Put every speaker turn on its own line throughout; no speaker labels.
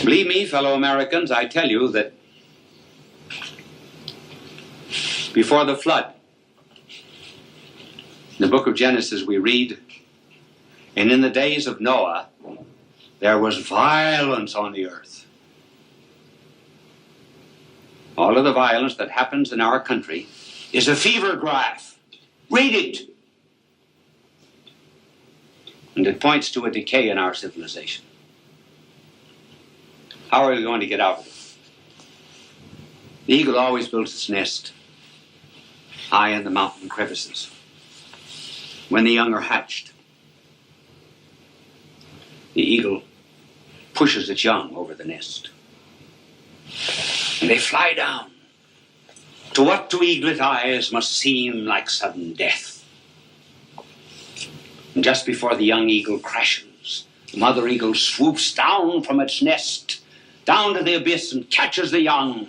Believe me, fellow Americans, I tell you that before the flood, in the book of Genesis we read, and in the days of Noah, there was violence on the earth. All of the violence that happens in our country is a fever graph. Read it. And it points to a decay in our civilization. How are we going to get out of it? The eagle always builds its nest high in the mountain crevices. When the young are hatched, the eagle pushes its young over the nest. And they fly down to what to eaglet eyes must seem like sudden death. And just before the young eagle crashes, the mother eagle swoops down from its nest, down to the abyss, and catches the young, and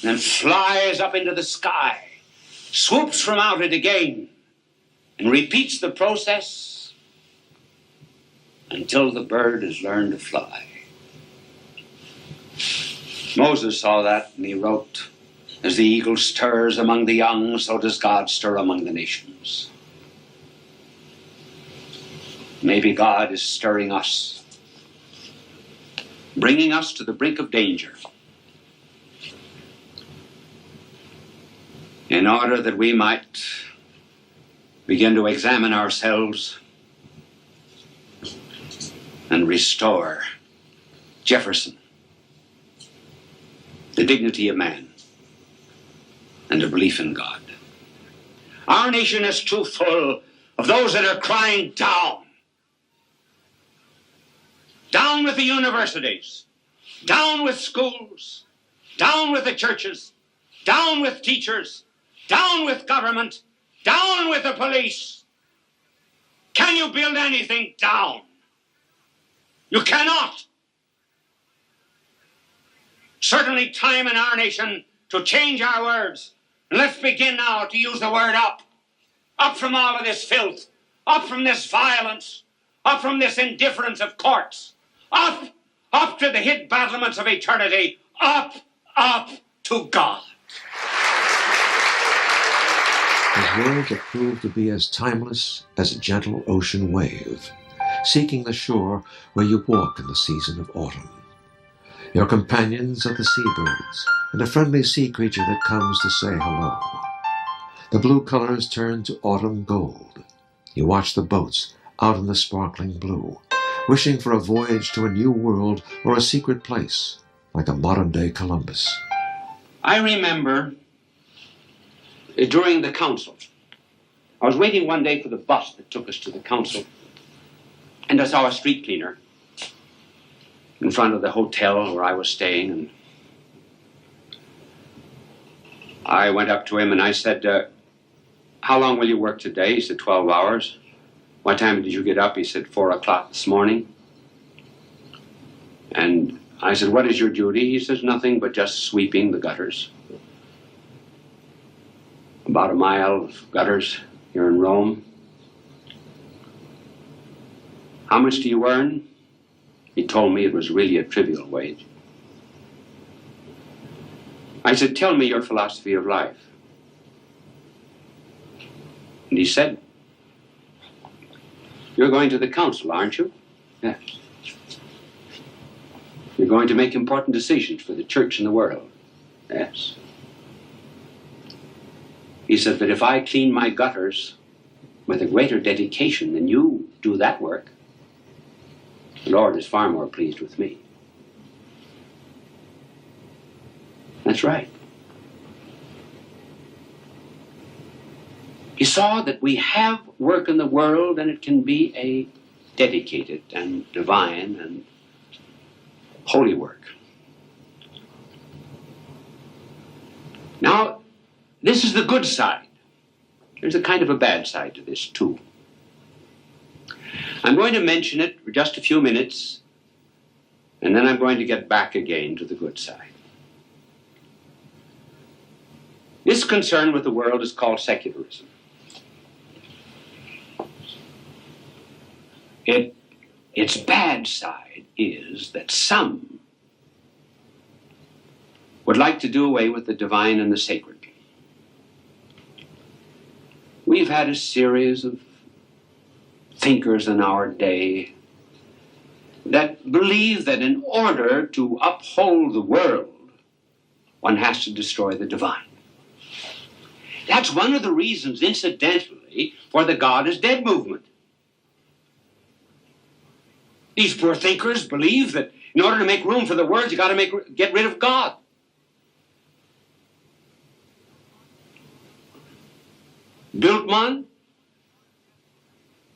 then flies up into the sky, swoops from out it again, and repeats the process until the bird has learned to fly. Moses saw that, and he wrote, "As the eagle stirs among the young, so does God stir among the nations." Maybe God is stirring us, bringing us to the brink of danger, in order that we might begin to examine ourselves and restore Jefferson, the dignity of man, and a belief in God. Our nation is too full of those that are crying down. Down with the universities, down with schools, down with the churches, down with teachers, down with government, down with the police. Can you build anything down? You cannot. Certainly time in our nation to change our words. And let's begin now to use the word up. Up from all of this filth. Up from this violence. Up from this indifference of courts. Up to the hid battlements of eternity. Up to God.
His words are proved to be as timeless as a gentle ocean wave, seeking the shore where you walk in the season of autumn. Your companions are the seabirds, and a friendly sea creature that comes to say hello. The blue colors turn to autumn gold. You watch the boats out in the sparkling blue, wishing for a voyage to a new world or a secret place, like a modern-day Columbus.
I remember during the council, I was waiting one day for the bus that took us to the council, and I saw a street cleaner in front of the hotel where I was staying, and I went up to him and I said, "How long will you work today?" He said, 12 hours. "What time did you get up?" He said, 4 o'clock this morning. And I said, "What is your duty?" He says, "Nothing but just sweeping the gutters." About a mile of gutters here in Rome. "How much do you earn?" He told me it was really a trivial wage. I said, "Tell me your philosophy of life." And he said, "You're going to the council, aren't you?" "Yes." "You're going to make important decisions for the church and the world." "Yes." He said, "But if I clean my gutters with a greater dedication than you do that work, the Lord is far more pleased with me." That's right. He saw that we have work in the world, and it can be a dedicated and divine and holy work. Now, this is the good side. There's a kind of a bad side to this, too. I'm going to mention it for just a few minutes, and then I'm going to get back again to the good side. This concern with the world is called secularism. Its bad side is that some would like to do away with the divine and the sacred. We've had a series of thinkers in our day that believe that in order to uphold the world, one has to destroy the divine. That's one of the reasons, incidentally, for the God is dead movement. These poor thinkers believe that in order to make room for the words, you got to get rid of God. Bultmann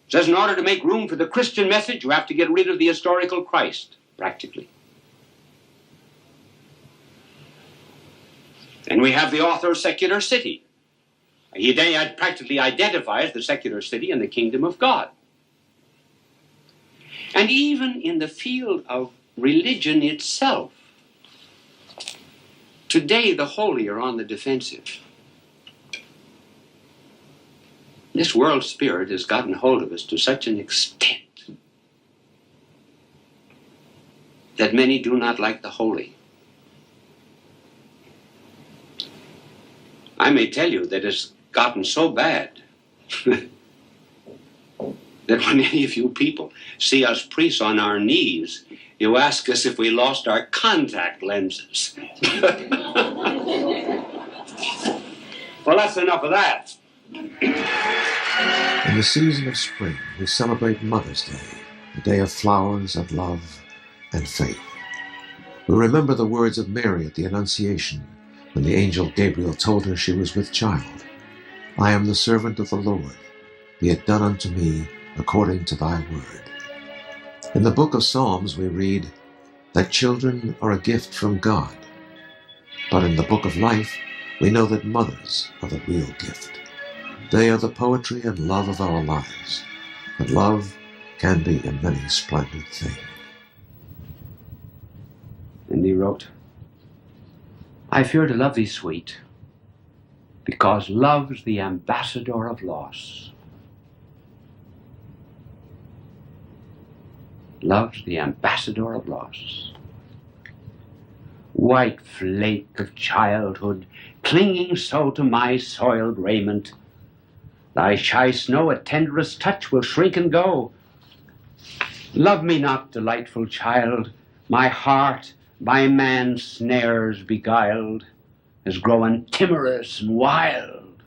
says in order to make room for the Christian message, you have to get rid of the historical Christ, practically. And we have the author of Secular City. He practically identifies the secular city and the kingdom of God. And even in the field of religion itself, today the holy are on the defensive. This world spirit has gotten hold of us to such an extent that many do not like the holy. I may tell you that it's gotten so bad that when any of you people see us priests on our knees, you ask us if we lost our contact lenses. Well, that's enough of that.
In the season of spring, we celebrate Mother's Day, a day of flowers and love and faith. We remember the words of Mary at the Annunciation when the angel Gabriel told her she was with child. I am the servant of the Lord. Be it done unto me according to thy word. In the book of Psalms we read that children are a gift from God. But in the book of life we know that mothers are the real gift. They are the poetry and love of our lives. And love can be a many splendid thing.
And he wrote, I fear to love thee, sweet, because love's the ambassador of loss. Love's the ambassador of loss. White flake of childhood, clinging so to my soiled raiment, thy shy snow at tenderest touch will shrink and go. Love me not, delightful child, my heart by man's snares beguiled, has grown timorous and wild.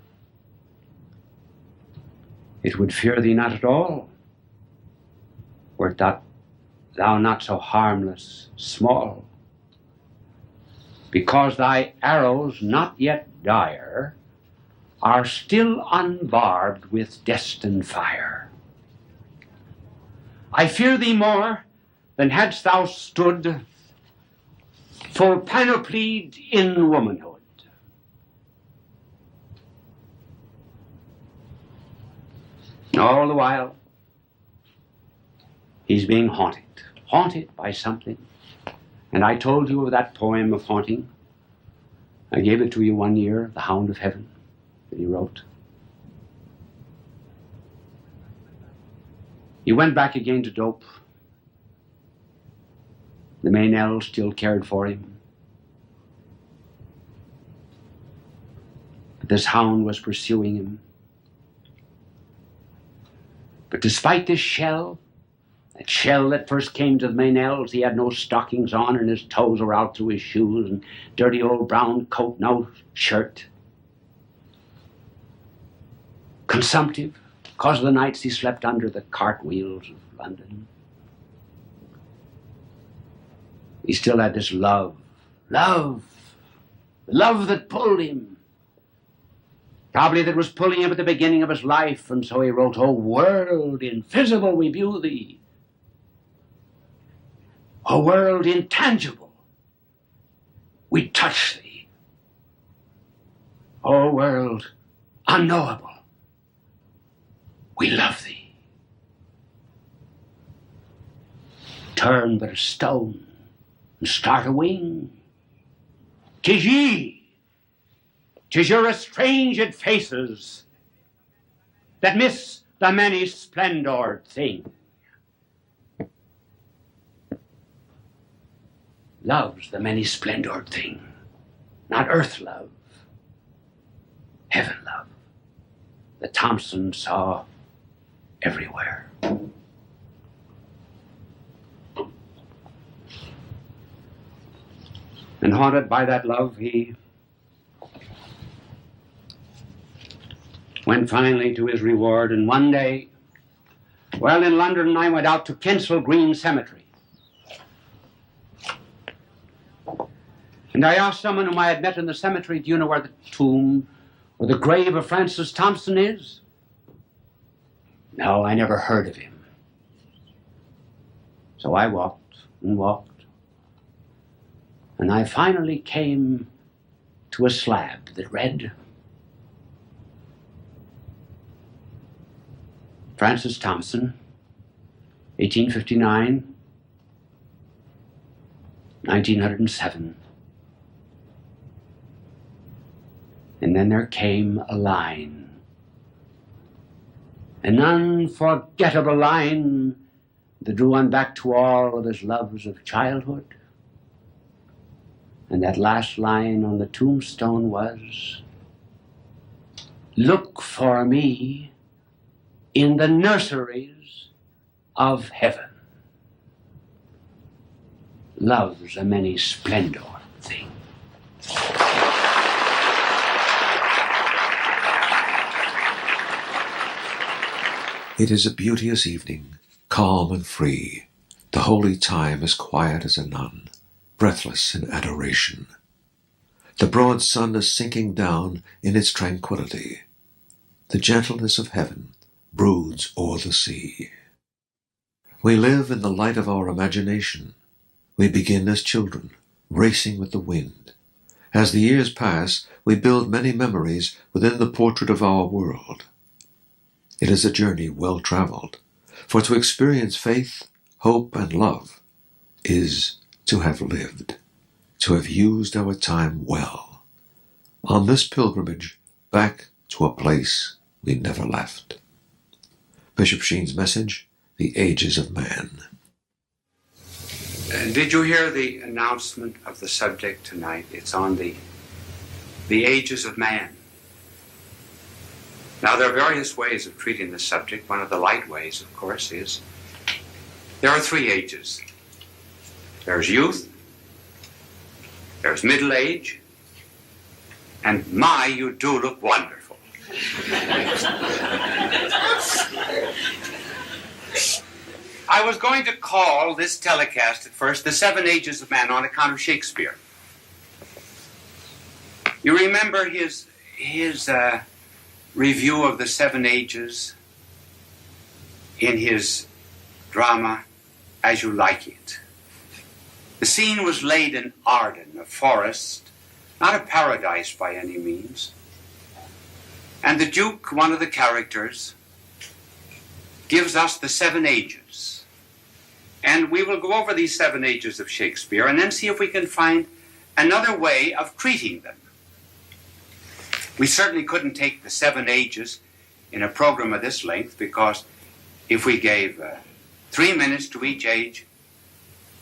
It would fear thee not at all, wert thou not so harmless, small, because thy arrows, not yet dire, are still unbarbed with destined fire. I fear thee more than hadst thou stood full panoplied in womanhood. All the while, he's being haunted by something. And I told you of that poem of haunting. I gave it to you one year, The Hound of Heaven, that he wrote. He went back again to dope. The Meynell still cared for him. But this hound was pursuing him. But despite this shell, that shell that first came to the Meynells, he had no stockings on and his toes were out through his shoes and dirty old brown coat, no shirt. Consumptive, because of the nights he slept under the cartwheels of London. He still had this love that pulled him. Probably that was pulling him at the beginning of his life, and so he wrote, O world invisible, we view thee. O world intangible, we touch thee. O world unknowable, we love thee. Turn but a stone and start a wing. 'Tis ye. 'Tis your estranged faces that miss the many splendored thing. Love's the many splendored thing. not earth love, heaven love, that Thompson saw everywhere. And haunted by that love, he went finally to his reward. And one day, while in London, I went out to Kensal Green Cemetery. And I asked someone whom I had met in the cemetery, do you know where the tomb or the grave of Francis Thompson is? No, I never heard of him. So I walked and walked. And I finally came to a slab that read, Francis Thompson, 1859, 1907. And then there came a line, an unforgettable line that drew one back to all of his loves of childhood. And that last line on the tombstone was, look for me in the nurseries of heaven. Love's a many splendor thing.
It is a beauteous evening, calm and free, the holy time as quiet as a nun, breathless in adoration. The broad sun is sinking down in its tranquility. The gentleness of heaven broods o'er the sea. We live in the light of our imagination. We begin as children, racing with the wind. As the years pass, we build many memories within the portrait of our world. It is a journey well traveled, for to experience faith, hope, and love is to have lived, to have used our time well, on this pilgrimage back to a place we never left. Bishop Sheen's message, The Ages of Man.
Did you hear the announcement of the subject tonight? It's on the ages of man. Now, there are various ways of treating the subject. One of the light ways, of course, is there are 3 ages. There's youth, there's middle age, and my, you do look wonderful. I was going to call this telecast at first The 7 Ages of Man on account of Shakespeare. You remember his review of the 7 ages in his drama, As You Like It. The scene was laid in Arden, a forest, not a paradise by any means. And the Duke, one of the characters, gives us the 7 ages. And we will go over these 7 ages of Shakespeare and then see if we can find another way of treating them. We certainly couldn't take the 7 ages in a program of this length, because if we gave 3 minutes to each age,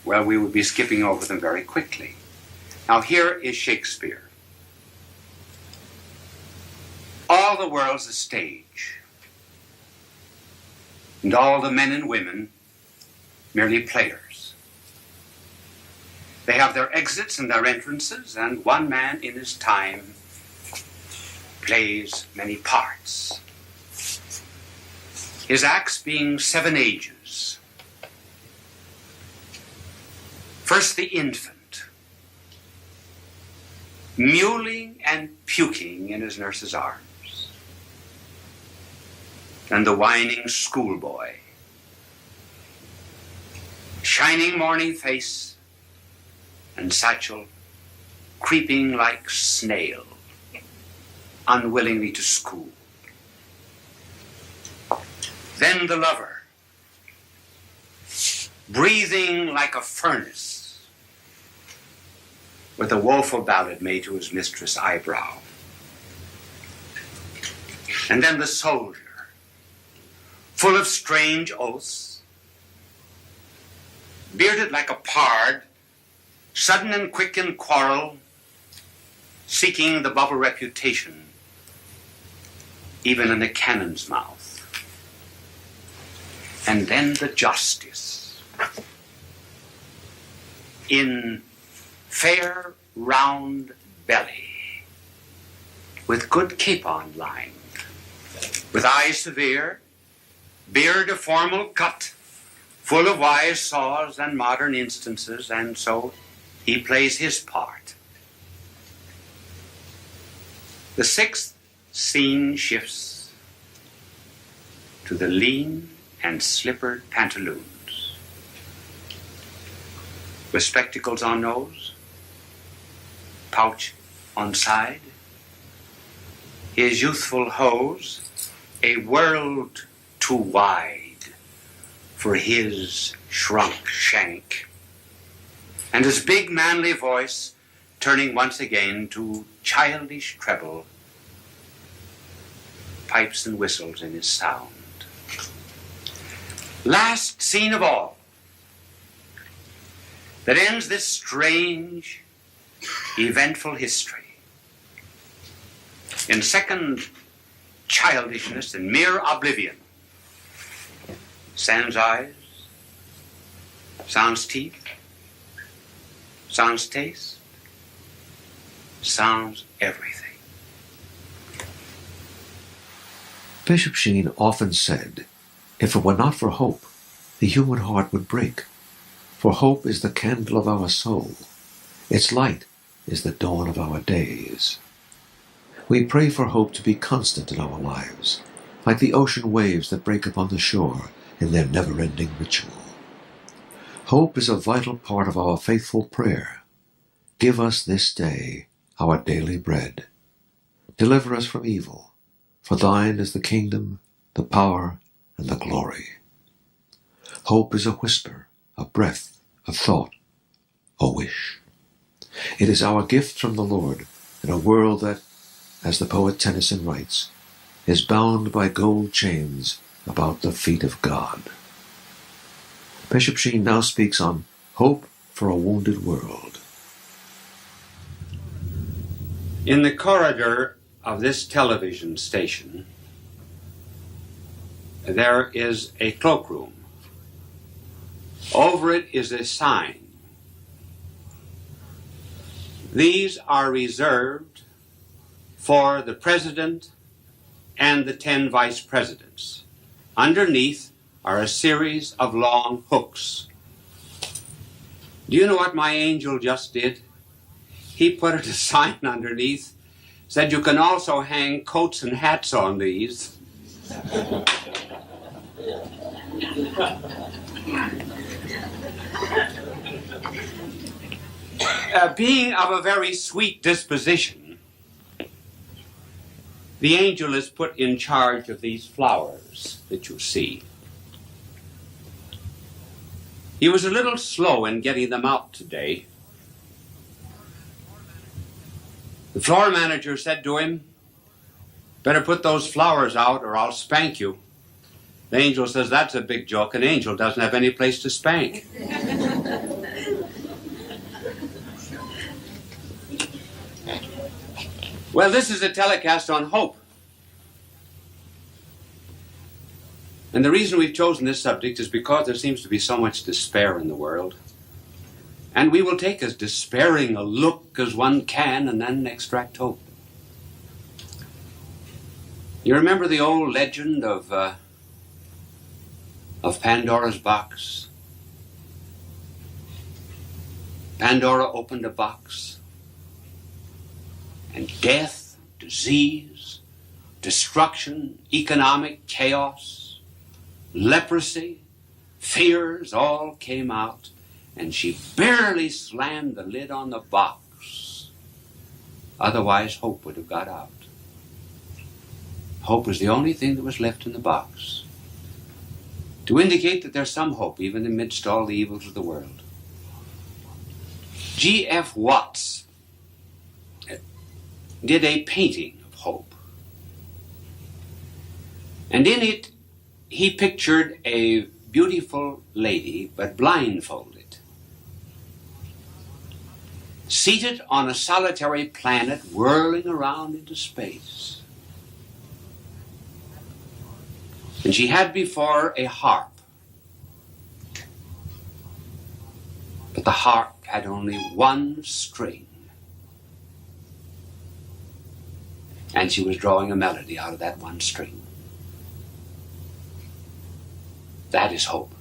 well, we would be skipping over them very quickly. Now, here is Shakespeare. All the world's a stage, and all the men and women merely players. They have their exits and their entrances, and one man in his time plays many parts. His acts being 7 ages. First, the infant, mewling and puking in his nurse's arms. Then the whining schoolboy, shining morning face and satchel, creeping like snail, unwillingly to school. Then the lover, breathing like a furnace, with a woeful ballad made to his mistress' eyebrow. And then the soldier, full of strange oaths, bearded like a pard, sudden and quick in quarrel, seeking the bubble reputation, even in a cannon's mouth. And then the justice in fair round belly, with good capon lined, with eye severe, beard of formal cut, full of wise saws and modern instances, and so he plays his part. The sixth scene shifts to the lean and slippered pantaloons, with spectacles on nose, pouch on side, his youthful hose a world too wide for his shrunk shank, and his big manly voice turning once again to childish treble, pipes and whistles in his sound. Last scene of all, that ends this strange, eventful history. In second childishness and mere oblivion, sans eyes, sans teeth, sans taste, sans everything.
Bishop Sheen often said, if it were not for hope, the human heart would break. For hope is the candle of our soul. Its light is the dawn of our days. We pray for hope to be constant in our lives, like the ocean waves that break upon the shore in their never-ending ritual. Hope is a vital part of our faithful prayer. Give us this day our daily bread. Deliver us from evil, for thine is the kingdom, the power, and the glory. Hope is a whisper, a breath, a thought, a wish. It is our gift from the Lord in a world that, as the poet Tennyson writes, is bound by gold chains about the feet of God. Bishop Sheen now speaks on hope for a wounded world.
In the corridor of this television station, there is a cloakroom. Over it is a sign. These are reserved for the president and the 10 vice presidents. Underneath are a series of long hooks. Do you know what my angel just did? He put a sign underneath, said you can also hang coats and hats on these. Being of a very sweet disposition, the angel is put in charge of these flowers that you see. He was a little slow in getting them out today. The floor manager said to him, "Better put those flowers out or I'll spank you." The angel says, "That's a big joke. An angel doesn't have any place to spank." Well, this is a telecast on hope. And the reason we've chosen this subject is because there seems to be so much despair in the world. And we will take as despairing a look as one can and then extract hope. You remember the old legend of Pandora's box? Pandora opened a box, and death, disease, destruction, economic chaos, leprosy, fears all came out, and she barely slammed the lid on the box. Otherwise, hope would have got out. Hope was the only thing that was left in the box, to indicate that there's some hope even amidst all the evils of the world. G.F. Watts did a painting of hope. And in it, he pictured a beautiful lady, but blindfolded. seated on a solitary planet whirling around into space. And she had before a harp. But the harp had only one string. And she was drawing a melody out of that one string. That is hope.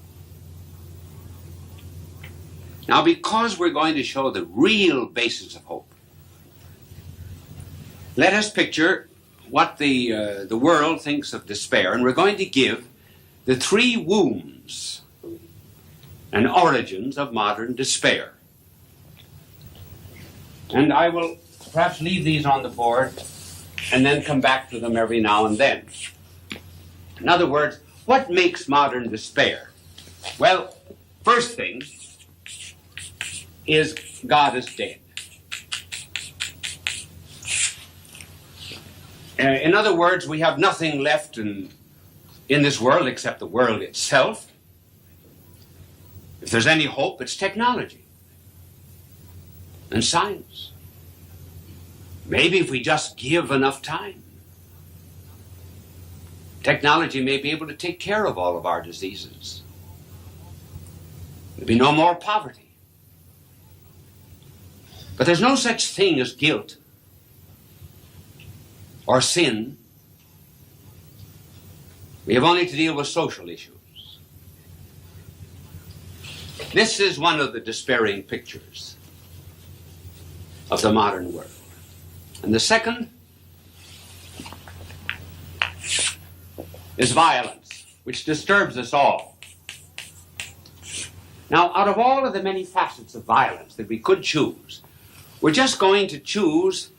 Now, because we're going to show the real basis of hope, let us picture what the world thinks of despair, and we're going to give the three wombs and origins of modern despair. And I will perhaps leave these on the board and then come back to them every now and then. In other words, what makes modern despair? Well, first thing is God is dead. In other words, we have nothing left in this world except the world itself. If there's any hope, it's technology and science. Maybe if we just give enough time, technology may be able to take care of all of our diseases. There'll be no more poverty. But there's no such thing as guilt or sin. We have only to deal with social issues. This is one of the despairing pictures of the modern world. And the second is violence, which disturbs us all. Now, out of all of the many facets of violence that we could choose, we're just going to choose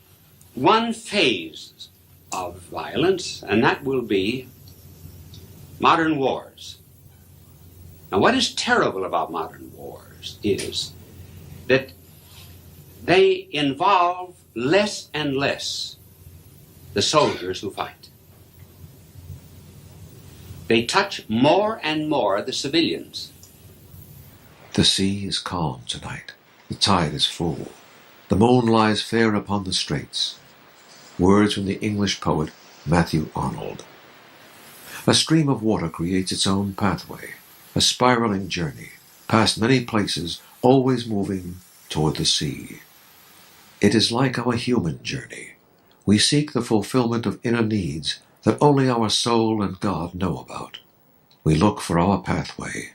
one phase of violence, and that will be modern wars. Now, what is terrible about modern wars is that they involve less and less the soldiers who fight. They touch more and more the civilians.
The sea is calm tonight. The tide is full. The moon lies fair upon the straits. Words from the English poet Matthew Arnold. A stream of water creates its own pathway, a spiraling journey, past many places, always moving toward the sea. It is like our human journey. We seek the fulfillment of inner needs that only our soul and God know about. We look for our pathway.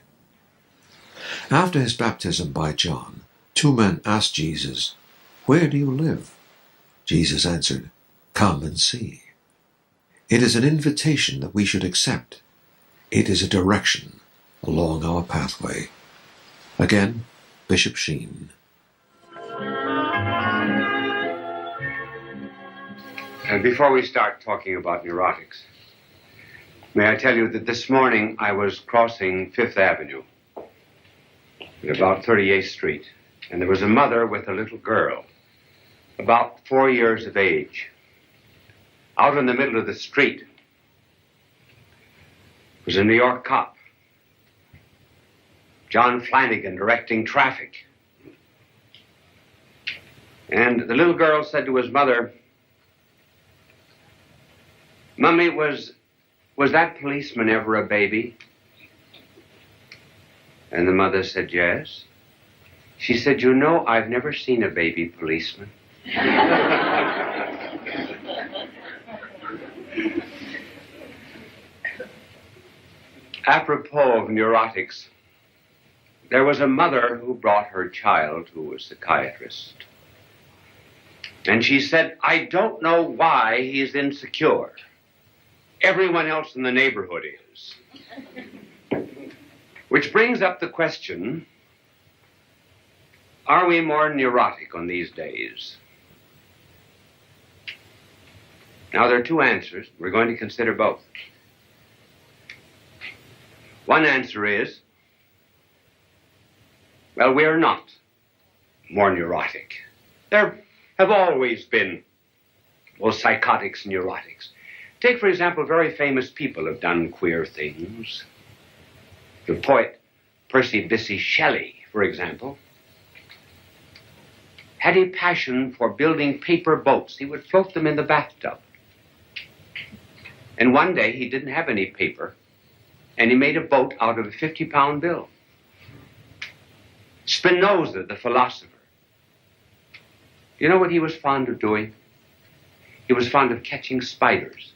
After his baptism by John, two men asked Jesus, "Where do you live?" Jesus answered, "Come and see." It is an invitation that we should accept. It is a direction along our pathway. Again, Bishop Sheen.
And before we start talking about neurotics, may I tell you that this morning I was crossing Fifth Avenue at about 38th Street, and there was a mother with a little girl, about 4 years of age, out in the middle of the street. It was a New York cop, John Flanagan, directing traffic. And the little girl said to his mother, "Mummy, was that policeman ever a baby?" And the mother said, "Yes." She said, "You know, I've never seen a baby policeman." Apropos of neurotics, there was a mother who brought her child to a psychiatrist. And she said, "I don't know why he's insecure. Everyone else in the neighborhood is." Which brings up the question, are we more neurotic on these days? Now, there are two answers. We're going to consider both. One answer is, well, we're not more neurotic. There have always been, well, psychotics and neurotics. Take, for example, very famous people have done queer things. The poet Percy Bysshe Shelley, for example,
had a passion for building paper boats. He would float them in the bathtub. And one day he didn't have any paper, and he made a boat out of a 50-pound bill. Spinoza, the philosopher, you know what he was fond of doing? He was fond of catching spiders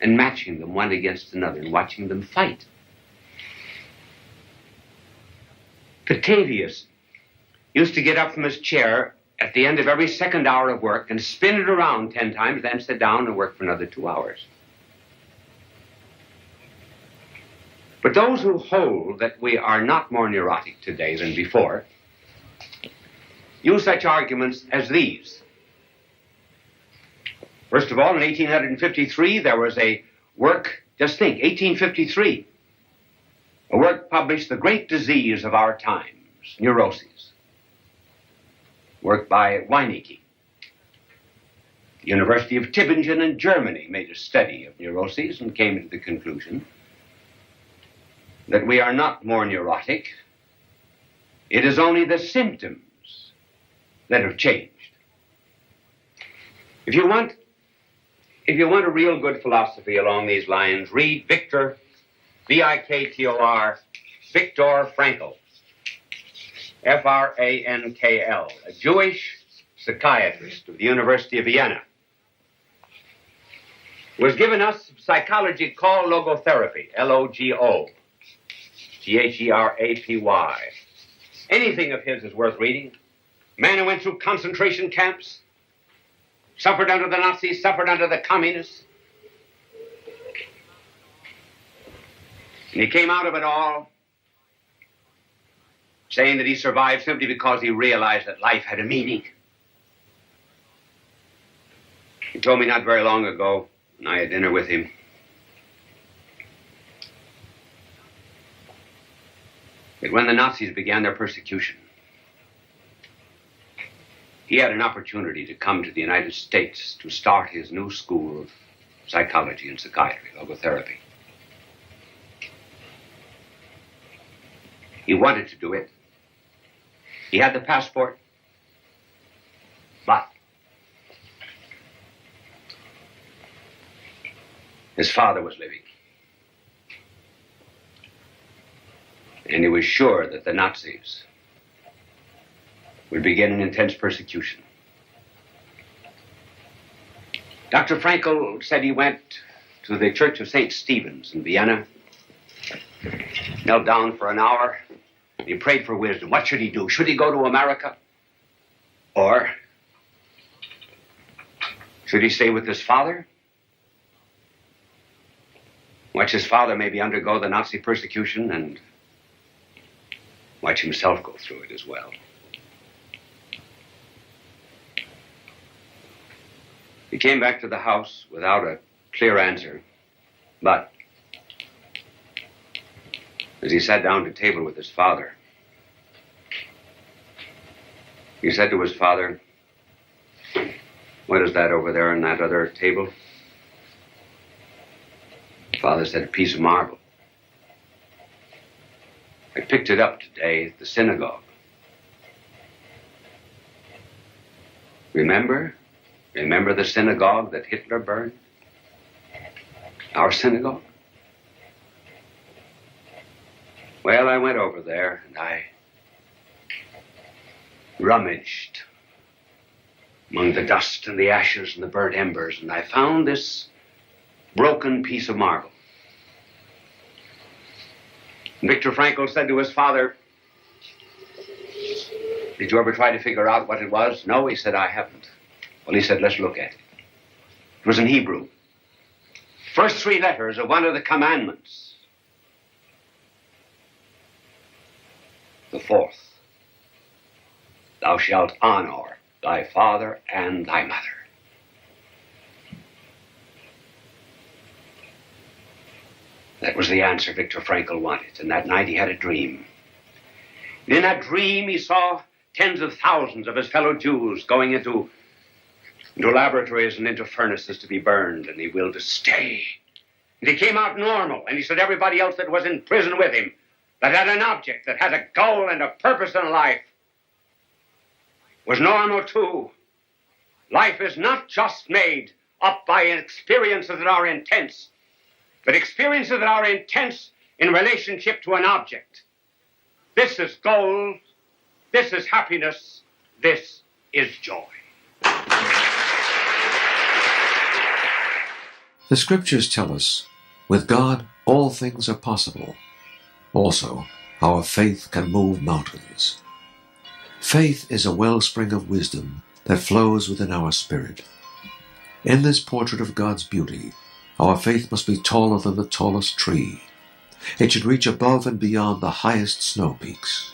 and matching them one against another and watching them fight. Petavius used to get up from his chair at the end of every second hour of work and spin it around 10 times, then sit down and work for another 2 hours. But those who hold that we are not more neurotic today than before use such arguments as these. First of all, in 1853, there was a work, just think, 1853, a work published, The Great Disease of Our Times, Neuroses, work by Weinecke. The University of Tübingen in Germany made a study of neuroses and came to the conclusion that we are not more neurotic. It is only the symptoms that have changed. If you want a real good philosophy along these lines, read Viktor, V-I-K-T-O-R, Viktor Frankl, F-R-A-N-K-L, a Jewish psychiatrist of the University of Vienna, who has given us psychology called logotherapy, L-O-G-O, G-H-E-R-A-P-Y. Anything of his is worth reading. Man who went through concentration camps, suffered under the Nazis, suffered under the communists. And he came out of it all saying that he survived simply because he realized that life had a meaning. He told me not very long ago, when I had dinner with him, that when the Nazis began their persecution, he had an opportunity to come to the United States to start his new school of psychology and psychiatry, logotherapy. He wanted to do it. He had the passport, but his father was living. And he was sure that the Nazis would begin an intense persecution. Dr. Frankl said he went to the Church of St. Stephen's in Vienna, knelt down for an hour, and he prayed for wisdom. What should he do? Should he go to America? Or should he stay with his father? Watch his father maybe undergo the Nazi persecution and watch himself go through it as well. He came back to the house without a clear answer, but as he sat down to table with his father, he said to his father, "What is that over there on that other table?" The father said, "A piece of marble. I picked it up today at the synagogue. Remember the synagogue that Hitler burned? Our synagogue? Well, I went over there and I rummaged among the dust and the ashes and the burnt embers, and I found this broken piece of marble." And Viktor Frankl said to his father, "Did you ever try to figure out what it was?" "No," he said, "I haven't." Well, he said, "Let's look at it." It was in Hebrew. First 3 letters of one of the commandments. The 4th, "Thou shalt honor thy father and thy mother." That was the answer Viktor Frankl wanted. And that night he had a dream. And in that dream he saw tens of thousands of his fellow Jews going into laboratories and into furnaces to be burned, and he willed to stay. And he came out normal, and he said everybody else that was in prison with him, that had an object, that had a goal and a purpose in life, was normal too. Life is not just made up by experiences that are intense, but experiences that are intense in relationship to an object. This is gold, this is happiness, this is joy.
The scriptures tell us, with God, all things are possible. Also, our faith can move mountains. Faith is a wellspring of wisdom that flows within our spirit. In this portrait of God's beauty, our faith must be taller than the tallest tree. It should reach above and beyond the highest snow peaks.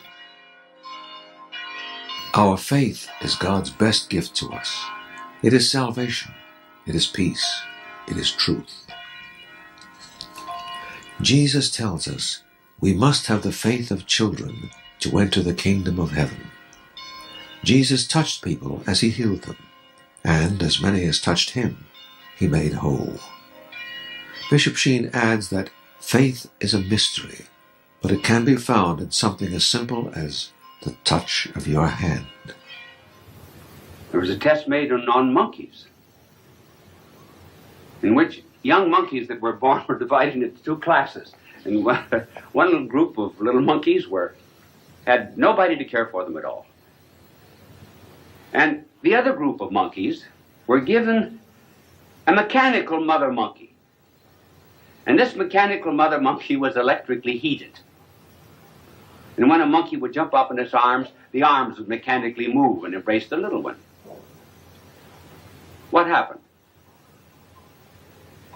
Our faith is God's best gift to us. It is salvation. It is peace. It is truth. Jesus tells us we must have the faith of children to enter the kingdom of heaven. Jesus touched people as he healed them, and as many as touched him, he made whole. Bishop Sheen adds that faith is a mystery, but it can be found in something as simple as the touch of your hand.
There was a test made on monkeys, in which young monkeys that were born were divided into two classes. And one little group of little monkeys had nobody to care for them at all. And the other group of monkeys were given a mechanical mother monkey. And this mechanical mother monkey was electrically heated. And when a monkey would jump up in its arms, the arms would mechanically move and embrace the little one. What happened?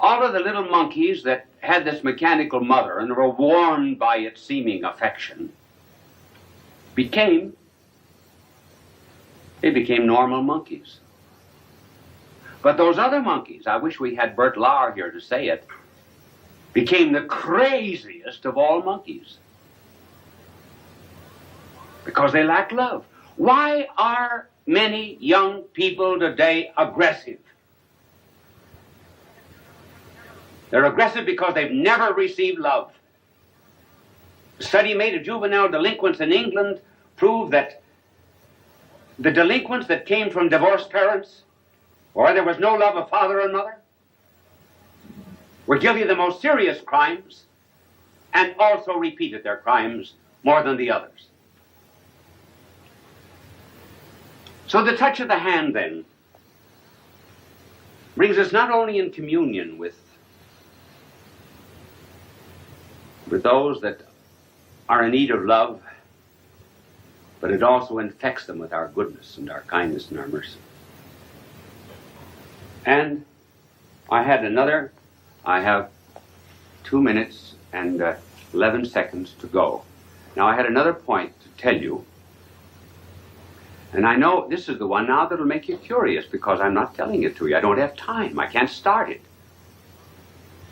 All of the little monkeys that had this mechanical mother and were warmed by its seeming affection became normal monkeys. But those other monkeys, I wish we had Bert Lauer here to say it, became the craziest of all monkeys. Because they lack love. Why are many young people today aggressive? They're aggressive because they've never received love. A study made of juvenile delinquents in England proved that the delinquents that came from divorced parents, or there was no love of father and mother, were guilty of the most serious crimes and also repeated their crimes more than the others. So the touch of the hand, then, brings us not only in communion with those that are in need of love, but it also infects them with our goodness and our kindness and our mercy. And I have 2 minutes and 11 seconds to go. Now I had another point to tell you, and I know this is the one now that'll make you curious because I'm not telling it to you. I don't have time. I can't start it.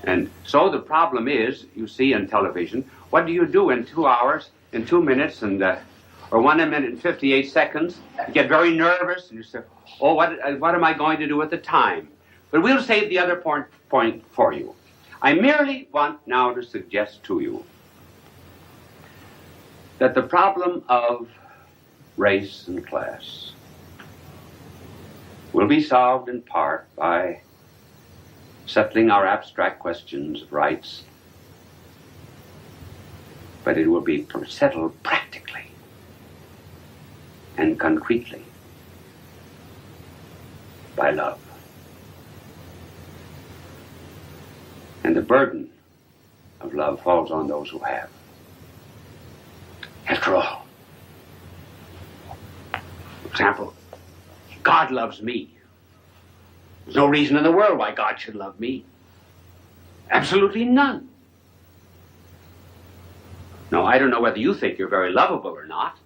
And so the problem is, you see on television, what do you do in 2 hours, in 2 minutes, and or 1 minute and 58 seconds? You get very nervous, and you say, oh, what am I going to do at the time? But we'll save the other point for you. I merely want now to suggest to you that the problem of race and class will be solved in part by settling our abstract questions of rights, but it will be settled practically and concretely by love. And the burden of love falls on those who have. After all, for example, God loves me. There's no reason in the world why God should love me. Absolutely none. No, I don't know whether you think you're very lovable or not,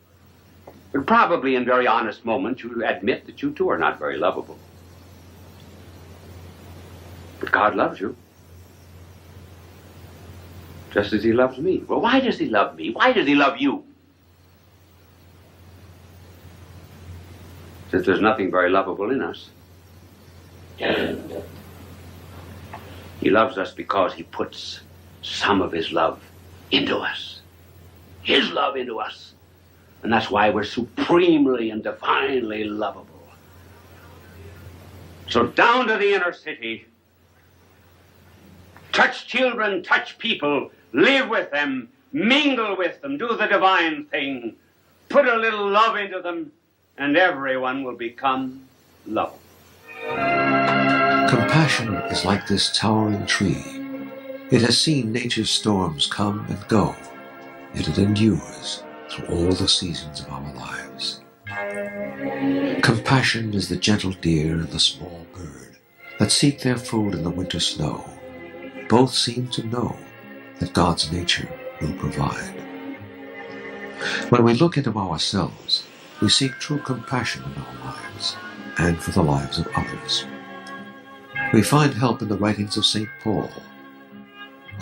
but probably in very honest moments you admit that you too are not very lovable. But God loves you. Just as he loves me. Well, why does he love me? Why does he love you? Since there's nothing very lovable in us. He loves us because he puts some of his love into us. His love into us.
And that's why we're supremely and divinely lovable. So down to the inner city. Touch children, touch people, live with them, mingle with them, do the divine thing, put a little love into them, and everyone will become lovable.
Compassion is like this towering tree. It has seen nature's storms come and go, yet it endures through all the seasons of our lives. Compassion is the gentle deer and the small bird that seek their food in the winter snow. Both seem to know that God's nature will provide. When we look into ourselves, we seek true compassion in our lives and for the lives of others. We find help in the writings of St. Paul.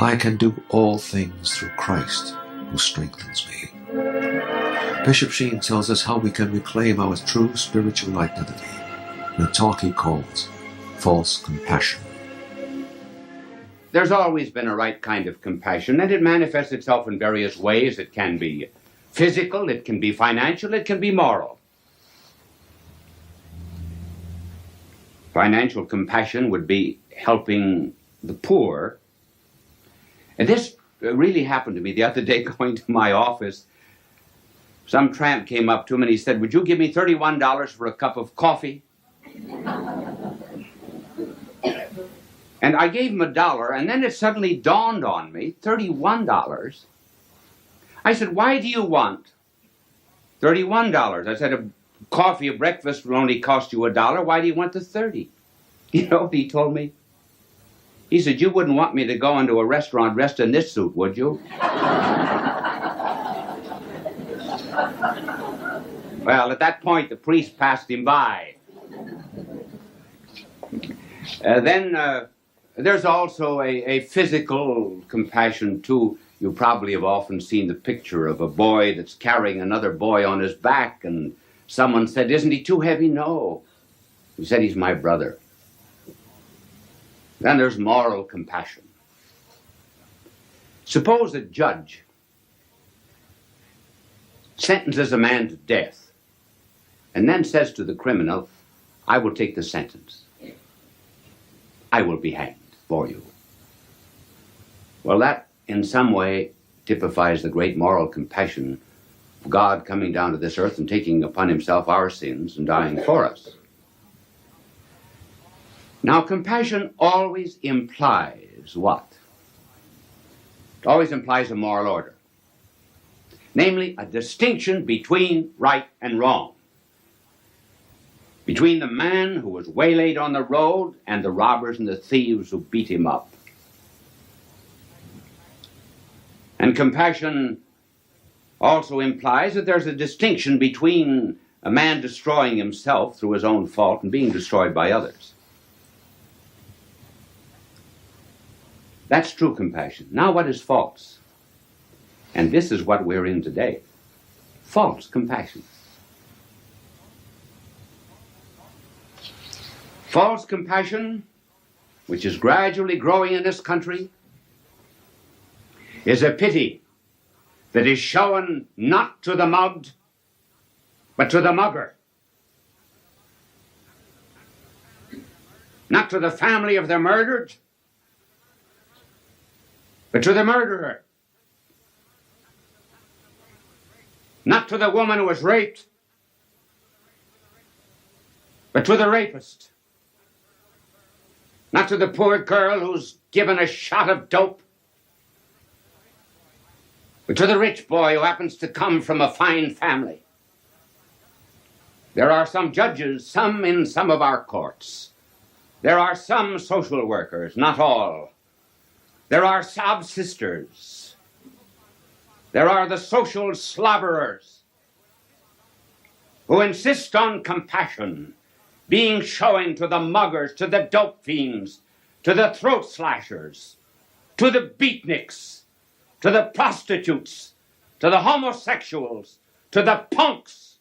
I can do all things through Christ who strengthens me. Bishop Sheen tells us how we can reclaim our true spiritual identity in a talk he calls false compassion.
There's always been a right kind of compassion, and it manifests itself in various ways. It can be physical, it can be financial, it can be moral. Financial compassion would be helping the poor. And this really happened to me the other day going to my office. Some tramp came up to him and he said, "Would you give me $31 for a cup of coffee?" And I gave him $1, and then it suddenly dawned on me, $31. I said, "Why do you want $31? I said, "A coffee, a breakfast will only cost you $1. Why do you want the 30? You know what he told me? He said, "You wouldn't want me to go into a restaurant dressed in this suit, would you?" Well, at that point, the priest passed him by. Then there's also a physical compassion, too. You probably have often seen the picture of a boy that's carrying another boy on his back, and someone said, "Isn't he too heavy?" "No." He said, "He's my brother." Then there's moral compassion. Suppose a judge sentences a man to death and then says to the criminal, "I will take the sentence. I will be hanged for you." Well, that in some way typifies the great moral compassion of God coming down to this earth and taking upon himself our sins and dying for us. Now, compassion always implies what? It always implies a moral order. Namely, a distinction between right and wrong. Between the man who was waylaid on the road and the robbers and the thieves who beat him up. And compassion also implies that there's a distinction between a man destroying himself through his own fault and being destroyed by others. That's true compassion. Now, what is false? And this is what we're in today. False compassion. False compassion, which is gradually growing in this country, is a pity that is shown not to the mugged, but to the mugger. Not to the family of the murdered, but to the murderer. Not to the woman who was raped, but to the rapist. Not to the poor girl who's given a shot of dope, but to the rich boy who happens to come from a fine family. There are some judges, some in some of our courts. There are some social workers, not all. There are sob sisters. There are the social slobberers who insist on compassion being shown to the muggers, to the dope fiends, to the throat slashers, to the beatniks, to the prostitutes, to the homosexuals, to the punks.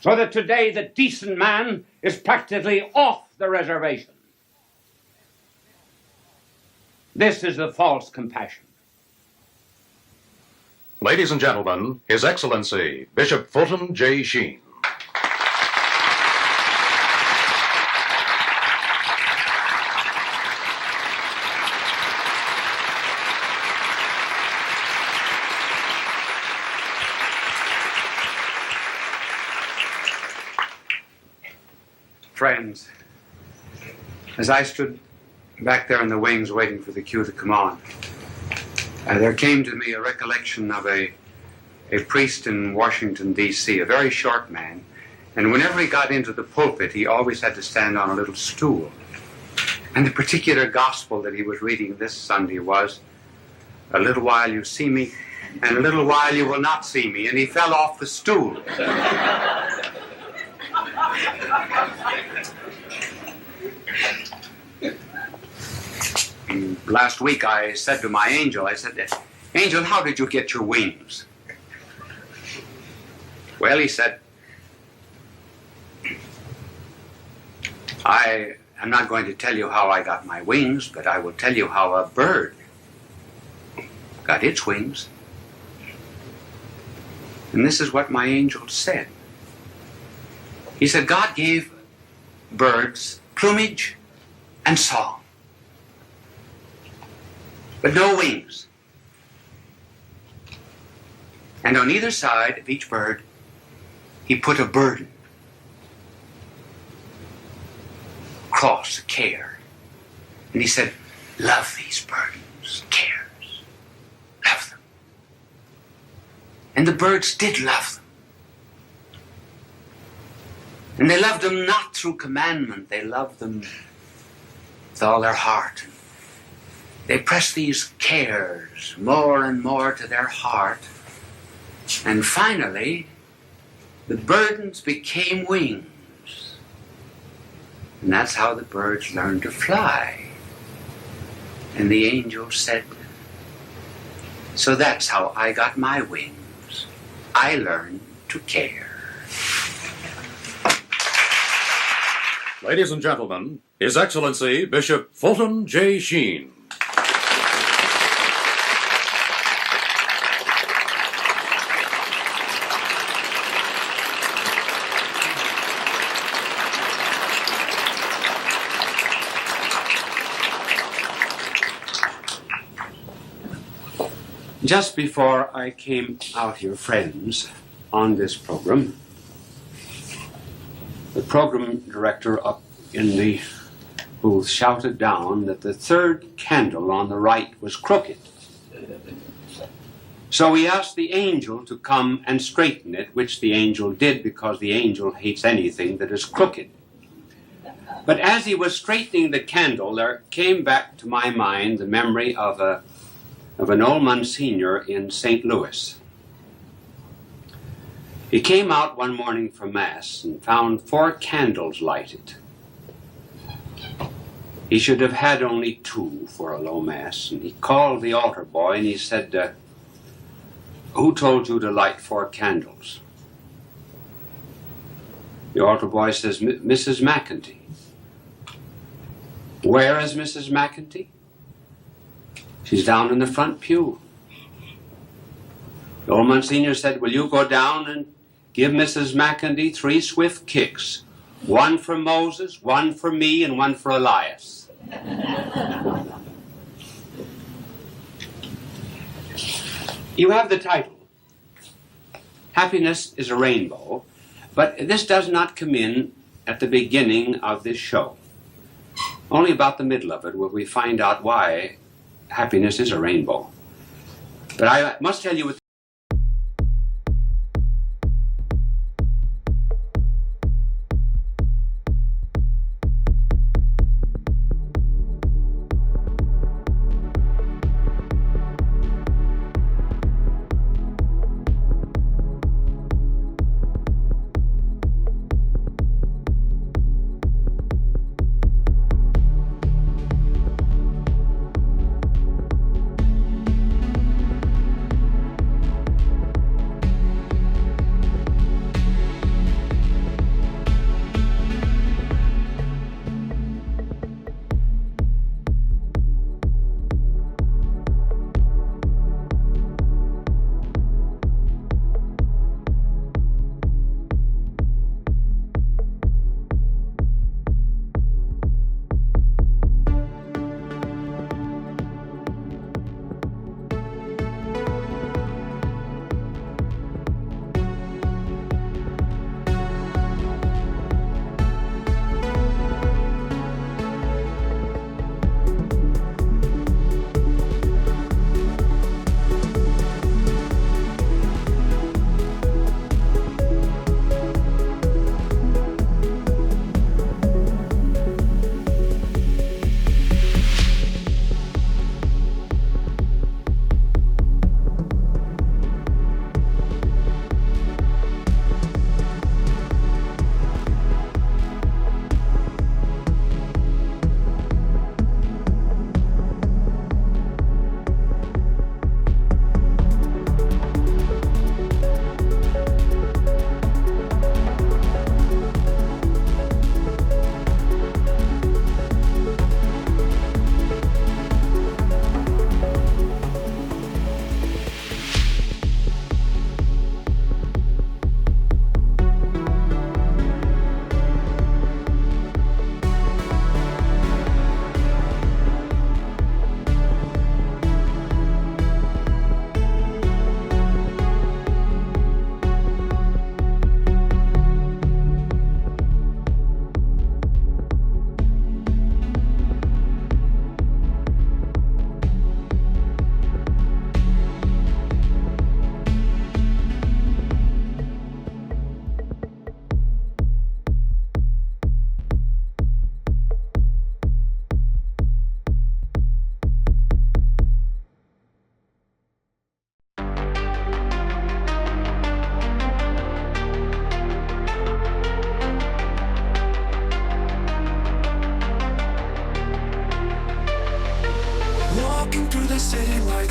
So that today the decent man is practically off the reservation. This is the false compassion.
Ladies and gentlemen, His Excellency, Bishop Fulton J.Sheen.
Friends, as I stood back there in the wings waiting for the cue to come on, there came to me a recollection of a priest in Washington, D.C., a very short man, and whenever he got into the pulpit, he always had to stand on a little stool. And the particular gospel that he was reading this Sunday was, "A little while you see me, and a little while you will not see me," and he fell off the stool. Last week I said to my angel, I said, "Angel, how did you get your wings?" Well, he said, "I am not going to tell you how I got my wings, but I will tell you how a bird got its wings." And this is what my angel said. He said, God gave birds plumage and song, but no wings. And on either side of each bird, he put a burden, cross, a care. And he said, love these burdens, cares, love them. And the birds did love them. And they loved them not through commandment, they loved them with all their heart. They pressed these cares more and more to their heart. And finally, the burdens became wings. And that's how the birds learned to fly. And the angel said, so that's how I got my wings. I learned to care.
Ladies and gentlemen, His Excellency Bishop Fulton J.Sheen.
Just before I came out here, friends, on this program, the program director up in the booth shouted down that the third candle on the right was crooked. So he asked the angel to come and straighten it, which the angel did because the angel hates anything that is crooked. But as he was straightening the candle, there came back to my mind the memory of an old monseñor in St. Louis. He came out one morning for Mass and found 4 candles lighted. He should have had only 2 for a low Mass, and he called the altar boy and he said, who told you to light 4 candles? The altar boy says, Mrs. McEntee. Where is Mrs. McEntee? She's down in the front pew. The old Monsignor said, will you go down and give Mrs. McEntee 3 swift kicks, 1 for Moses, 1 for me, and 1 for Elias. You have the title. Happiness is a rainbow, but this does not come in at the beginning of this show. Only about the middle of it will we find out why happiness is a rainbow. But I must tell you with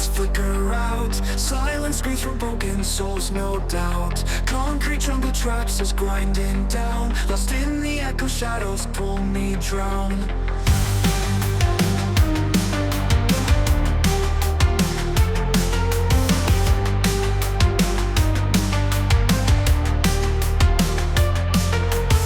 shadows flicker out. Silence screams from broken souls, no doubt. Concrete jungle traps us grinding down. Lost in the echo, shadows pull me drown.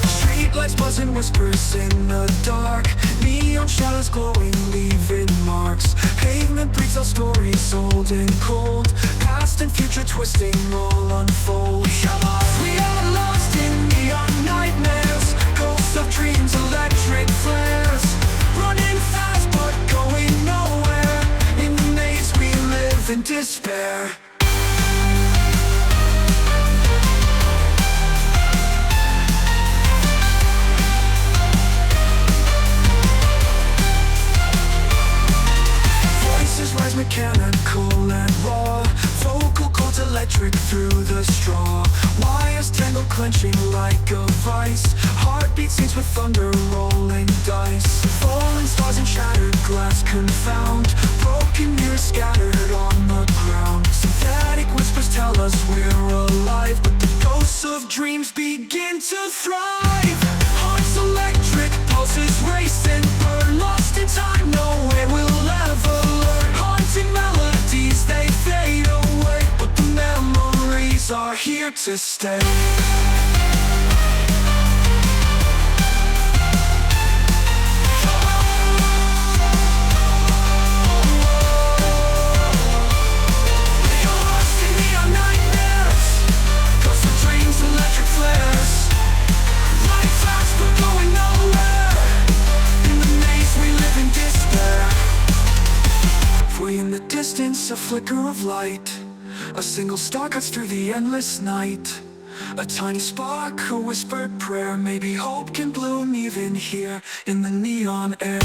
Streetlights buzzing, whispers in the dark. Neon shadows glowing, leaving marks. Pavement breathes out stories old and cold. Past and future twisting, all unfold. We are lost in neon nightmares. Ghosts of dreams, electric flares. Running fast but going nowhere. In the maze we live in despair. Rise mechanical and raw. Vocal cords electric through the straw. Wires tangled, clenching like a vice. Heartbeat sings with thunder, rolling dice. Falling stars and shattered glass confound. Broken mirrors scattered on the ground. Synthetic whispers tell us we're alive, but the ghosts of dreams begin to thrive. Hearts electric, pulses racing. We're lost in time, no way we'll ever learn. Haunting melodies, they fade away, but the memories are here to stay. A flicker of light, a single star cuts through the endless night. A tiny spark, a whispered prayer. Maybe hope can bloom even here in the neon air.